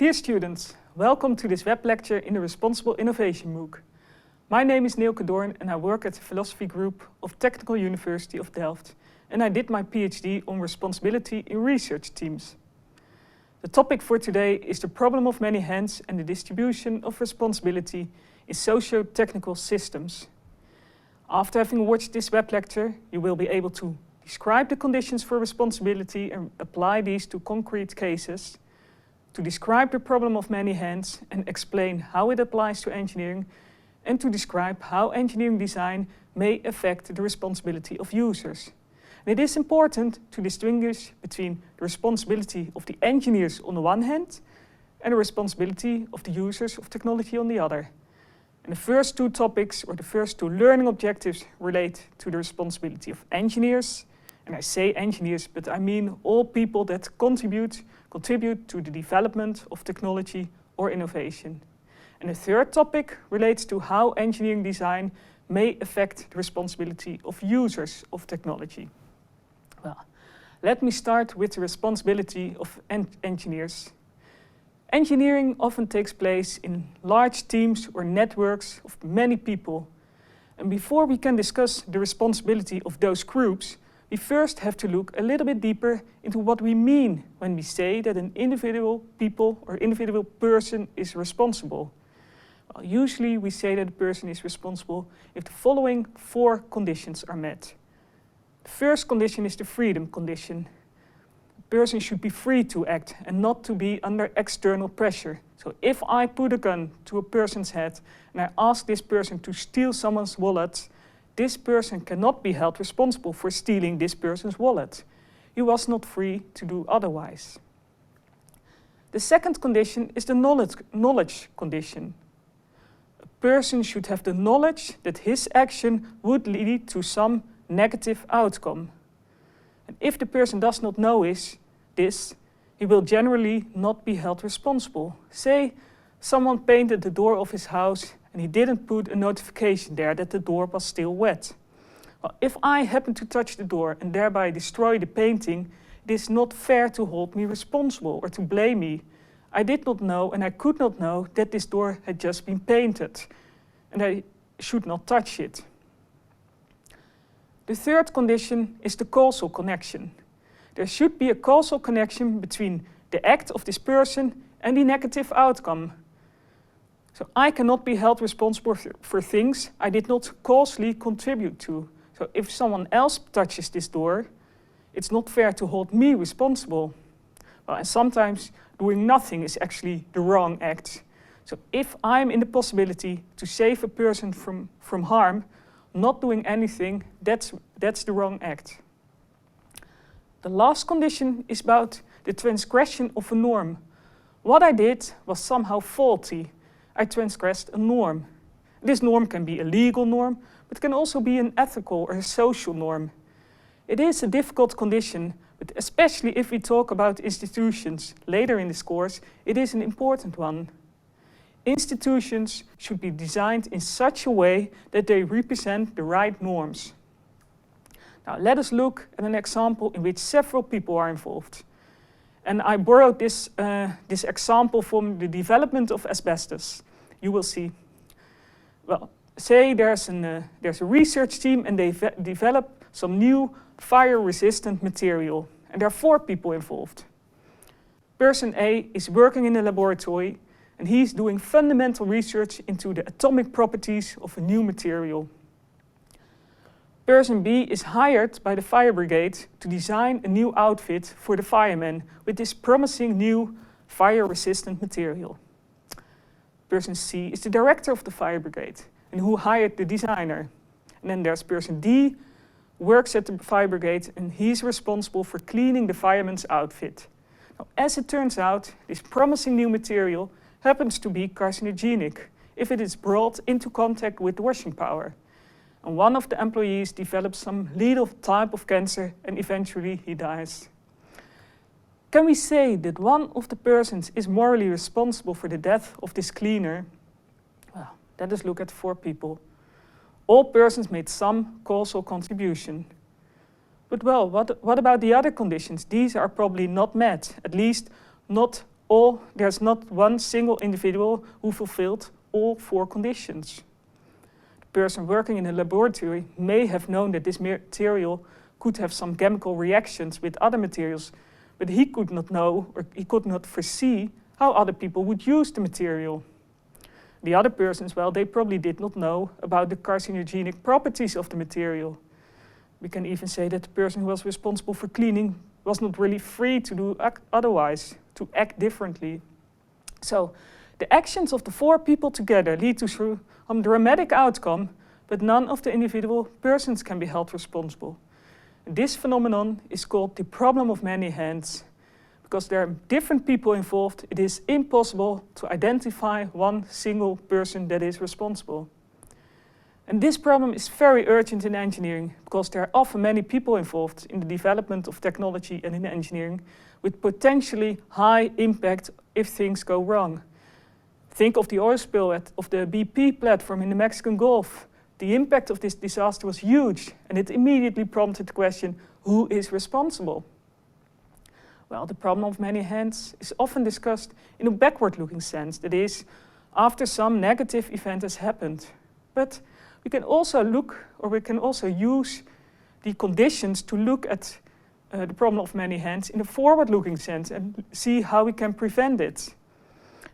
Dear students, welcome to this web lecture in the Responsible Innovation MOOC. My name is Neelke Doorn and I work at the Philosophy Group of Technical University of Delft, and I did my PhD on responsibility in research teams. The topic for today is the problem of many hands and the distribution of responsibility in socio-technical systems. After having watched this web lecture, you will be able to describe the conditions for responsibility and apply these to concrete cases, to describe the problem of many hands and explain how it applies to engineering, and to describe how engineering design may affect the responsibility of users. And it is important to distinguish between the responsibility of the engineers on the one hand and the responsibility of the users of technology on the other. And the first two topics, or the first two learning objectives, relate to the responsibility of engineers. And I say engineers, but I mean all people that contribute to the development of technology or innovation. And the third topic relates to how engineering design may affect the responsibility of users of technology. Well, let me start with the responsibility of engineers. Engineering often takes place in large teams or networks of many people. And before we can discuss the responsibility of those groups, we first have to look a little bit deeper into what we mean when we say that an individual people or individual person is responsible. Well, usually we say that a person is responsible if the following four conditions are met. The first condition is the freedom condition. A person should be free to act and not to be under external pressure. So if I put a gun to a person's head and I ask this person to steal someone's wallet, this person cannot be held responsible for stealing this person's wallet. He was not free to do otherwise. The second condition is the knowledge condition. A person should have the knowledge that his action would lead to some negative outcome. And if the person does not know this, he will generally not be held responsible. Say someone painted the door of his house and he didn't put a notification there that the door was still wet. Well, if I happen to touch the door and thereby destroy the painting, it is not fair to hold me responsible or to blame me. I did not know and I could not know that this door had just been painted, and I should not touch it. The third condition is the causal connection. There should be a causal connection between the act of this person and the negative outcome. So I cannot be held responsible for things I did not causally contribute to. So if someone else touches this door, it's not fair to hold me responsible. Well, and sometimes doing nothing is actually the wrong act. So if I'm in the possibility to save a person from harm, not doing anything, that's the wrong act. The last condition is about the transgression of a norm. What I did was somehow faulty. I transgressed a norm. This norm can be a legal norm, but can also be an ethical or a social norm. It is a difficult condition, but especially if we talk about institutions later in this course, it is an important one. Institutions should be designed in such a way that they represent the right norms. Now let us look at an example in which several people are involved. And I borrowed this example from the development of asbestos. You will see. Well, say there's a research team and they develop some new fire-resistant material. And there are four people involved. Person A is working in a laboratory and he's doing fundamental research into the atomic properties of a new material. Person B is hired by the fire brigade to design a new outfit for the firemen with this promising new fire-resistant material. Person C is the director of the fire brigade and who hired the designer. And then there's person D, works at the fire brigade and he's responsible for cleaning the fireman's outfit. Now, as it turns out, this promising new material happens to be carcinogenic if it is brought into contact with washing powder. And one of the employees develops some lethal type of cancer and eventually he dies. Can we say that one of the persons is morally responsible for the death of this cleaner? Well, let us look at four people. All persons made some causal contribution. But well, what about the other conditions? These are probably not met, at least not there's not one single individual who fulfilled all 4 conditions. The person working in a laboratory may have known that this material could have some chemical reactions with other materials, but he could not know, or he could not foresee how other people would use the material. The other persons, well, they probably did not know about the carcinogenic properties of the material. We can even say that the person who was responsible for cleaning was not really free to do otherwise, to act differently. So the actions of the 4 people together lead to some dramatic outcome, but none of the individual persons can be held responsible. This phenomenon is called the problem of many hands. Because there are different people involved, it is impossible to identify one single person that is responsible. And this problem is very urgent in engineering, because there are often many people involved in the development of technology and in engineering, with potentially high impact if things go wrong. Think of the oil spill of the BP platform in the Mexican Gulf. The impact of this disaster was huge, and it immediately prompted the question, who is responsible? Well, the problem of many hands is often discussed in a backward-looking sense, that is, after some negative event has happened. But we can also use the conditions to look at the problem of many hands in a forward-looking sense and see how we can prevent it.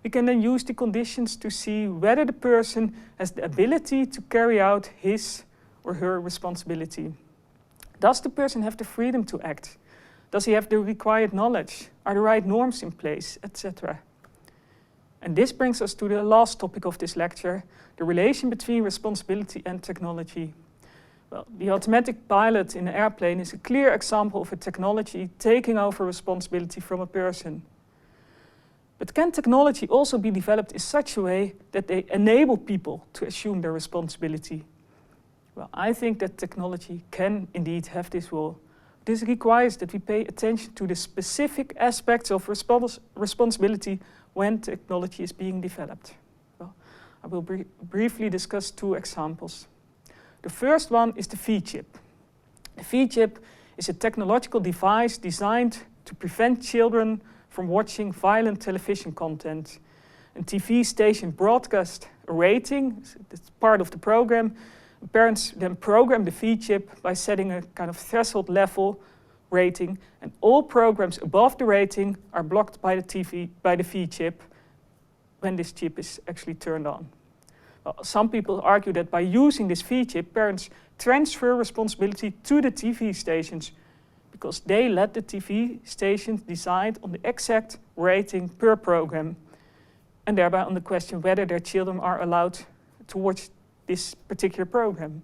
We can then use the conditions to see whether the person has the ability to carry out his or her responsibility. Does the person have the freedom to act? Does he have the required knowledge? Are the right norms in place, etc.? And this brings us to the last topic of this lecture, the relation between responsibility and technology. Well, the automatic pilot in an airplane is a clear example of a technology taking over responsibility from a person. But can technology also be developed in such a way that they enable people to assume their responsibility? Well, I think that technology can indeed have this role. This requires that we pay attention to the specific aspects of responsibility when technology is being developed. Well, I will briefly discuss 2 examples. The first one is the V-chip. The V-chip is a technological device designed to prevent children from watching violent television content. A TV station broadcasts a rating, that's part of the program. Parents then program the V-chip by setting a kind of threshold level rating, and all programs above the rating are blocked by the V-chip when this chip is actually turned on. Well, some people argue that by using this V-chip, parents transfer responsibility to the TV stations because they let the TV stations decide on the exact rating per program, and thereby on the question whether their children are allowed to watch this particular program.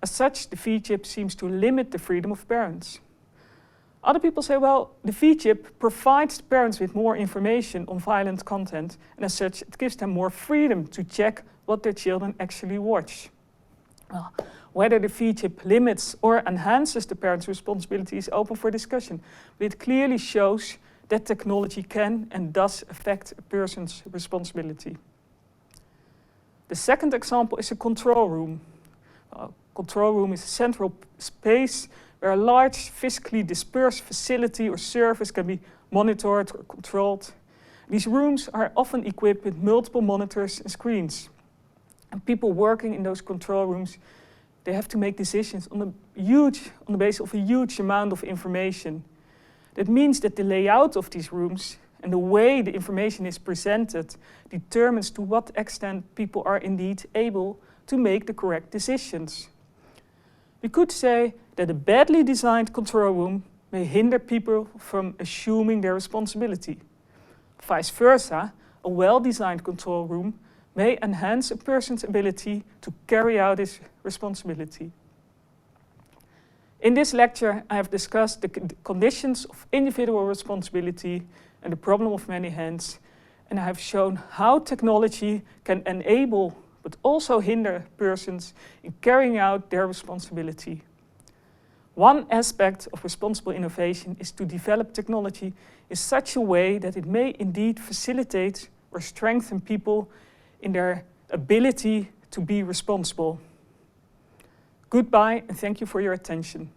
As such, the V-chip seems to limit the freedom of parents. Other people say, well, the V-chip provides parents with more information on violent content, and as such, it gives them more freedom to check what their children actually watch. Well, whether the V-chip limits or enhances the parents' responsibility is open for discussion, but it clearly shows that technology can and does affect a person's responsibility. The second example is a control room. A control room is a central space where a large physically dispersed facility or service can be monitored or controlled. These rooms are often equipped with multiple monitors and screens. And people working in those control rooms, they have to make decisions on the basis of a huge amount of information. That means that the layout of these rooms and the way the information is presented determines to what extent people are indeed able to make the correct decisions. We could say that a badly designed control room may hinder people from assuming their responsibility. Vice versa, a well-designed control room may enhance a person's ability to carry out his responsibility. In this lecture, I have discussed the conditions of individual responsibility and the problem of many hands, and I have shown how technology can enable but also hinder persons in carrying out their responsibility. One aspect of responsible innovation is to develop technology in such a way that it may indeed facilitate or strengthen people in their ability to be responsible. Goodbye, and thank you for your attention.